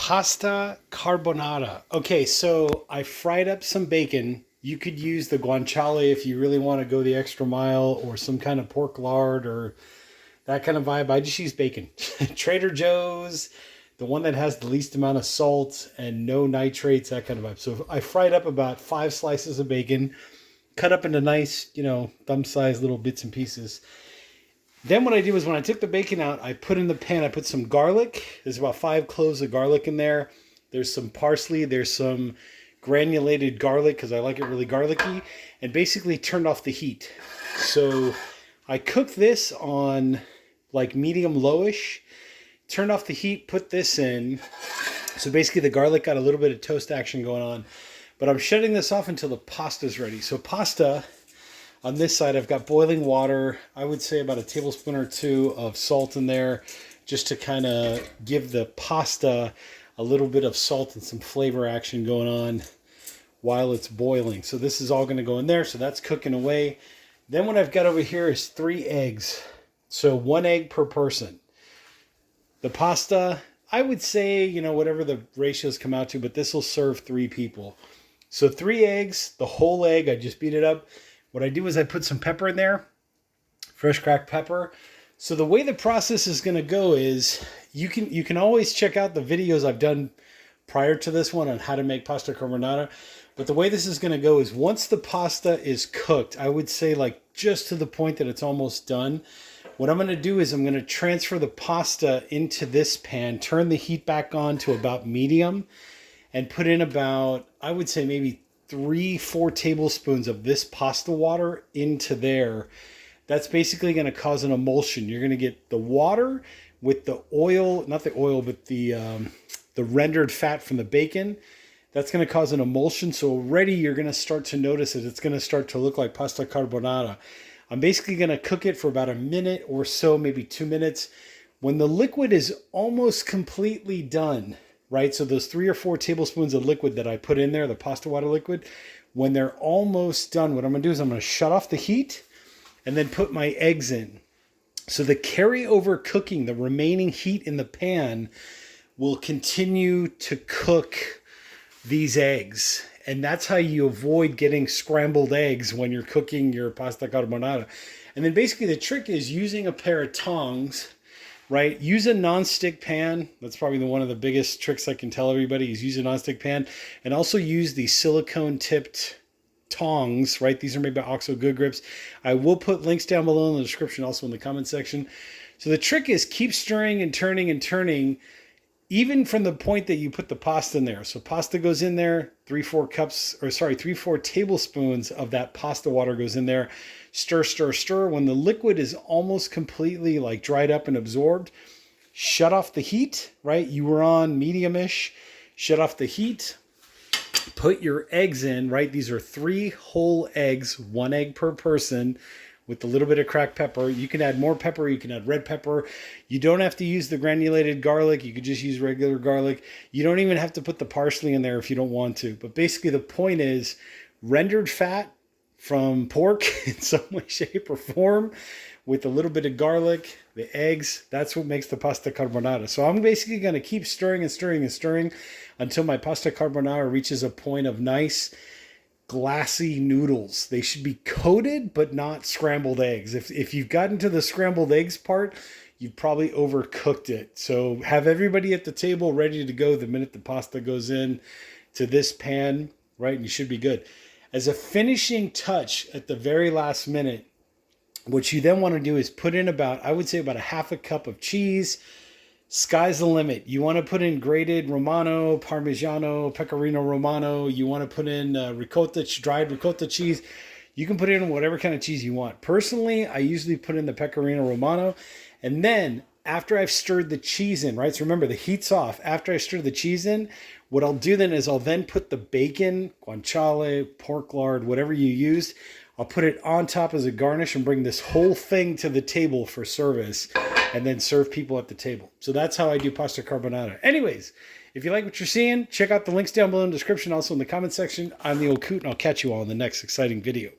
Pasta Carbonara. Okay, so I fried up some bacon. You could use the guanciale if you really want to go the extra mile, or some kind of pork lard or that kind of vibe. I just use bacon. Trader Joe's, the one that has the least amount of salt and no nitrates, that kind of vibe. So I fried up about 5 slices of bacon, cut up into nice, thumb-sized little bits and pieces. Then what I did was when I took the bacon out, I put in the pan, I put some garlic. There's about 5 cloves of garlic in there. There's some parsley. There's some granulated garlic because I like it really garlicky. And basically turned off the heat. So I cooked this on like medium lowish. Turned off the heat, put this in. So basically the garlic got a little bit of toast action going on. But I'm shutting this off until the pasta's ready. So pasta... On this side, I've got boiling water. I would say about a tablespoon or 2 of salt in there just to kind of give the pasta a little bit of salt and some flavor action going on while it's boiling. So this is all going to go in there. So that's cooking away. Then what I've got over here is 3 eggs. So 1 egg per person. The pasta, I would say, whatever the ratios come out to, but this will serve 3 people. So 3 eggs, the whole egg, I just beat it up. What I do is I put some pepper in there, fresh cracked pepper. So the way the process is going to go is you can always check out the videos I've done prior to this one on how to make pasta carbonara. But the way this is going to go is once the pasta is cooked, I would say like just to the point that it's almost done. What I'm going to do is I'm going to transfer the pasta into this pan, turn the heat back on to about medium, and put in about, I would say maybe 3-4 tablespoons of this pasta water into there. That's basically going to cause an emulsion. You're going to get the water with the oil, not the oil, but the rendered fat from the bacon. That's going to cause an emulsion. So already you're going to start to notice it. It's going to start to look like pasta carbonara. I'm basically going to cook it for about a minute or so, maybe 2 minutes. When the liquid is almost completely done, right? So those 3 or 4 tablespoons of liquid that I put in there, the pasta water liquid, when they're almost done, what I'm going to do is I'm going to shut off the heat and then put my eggs in. So the carryover cooking, the remaining heat in the pan will continue to cook these eggs. And that's how you avoid getting scrambled eggs when you're cooking your pasta carbonara. And then basically the trick is using a pair of tongs, right? Use a non-stick pan. That's probably one of the biggest tricks I can tell everybody is use a non-stick pan. And also use the silicone tipped tongs, right? These are made by Oxo Good Grips. I will put links down below in the description, also in the comment section. So the trick is keep stirring and turning and turning, even from the point that you put the pasta in there. So pasta goes in there, 3-4 tablespoons of that pasta water goes in there. Stir, stir, stir. When the liquid is almost completely like dried up and absorbed, shut off the heat, right? You were on medium-ish. Shut off the heat. Put your eggs in, right? These are 3 whole eggs, 1 egg per person, with a little bit of cracked pepper. You can add more pepper. You can add red pepper. You don't have to use the granulated garlic. You could just use regular garlic. You don't even have to put the parsley in there if you don't want to. But basically the point is rendered fat from pork in some way, shape, or form with a little bit of garlic, the eggs. That's what makes the pasta carbonara. So I'm basically going to keep stirring and stirring and stirring until my pasta carbonara reaches a point of nice glassy noodles. They should be coated, but not scrambled eggs. If you've gotten to the scrambled eggs part, you've probably overcooked it. So have everybody at the table ready to go the minute the pasta goes in to this pan, right? And you should be good. As a finishing touch at the very last minute, what you then want to do is put in about, I would say about a half a cup of cheese. Sky's the limit. You want to put in grated Romano, Parmigiano, Pecorino Romano. You want to put in ricotta, dried ricotta cheese. You can put in whatever kind of cheese you want. Personally, I usually put in the Pecorino Romano. And then after I've stirred the cheese in, right? So remember, the heat's off. After I stir the cheese in, what I'll do then is I'll then put the bacon, guanciale, pork lard, whatever you used, I'll put it on top as a garnish and bring this whole thing to the table for service and then serve people at the table. So that's how I do pasta carbonara. Anyways, if you like what you're seeing, check out the links down below in the description, also in the comment section. I'm the Old Coot, and I'll catch you all in the next exciting video.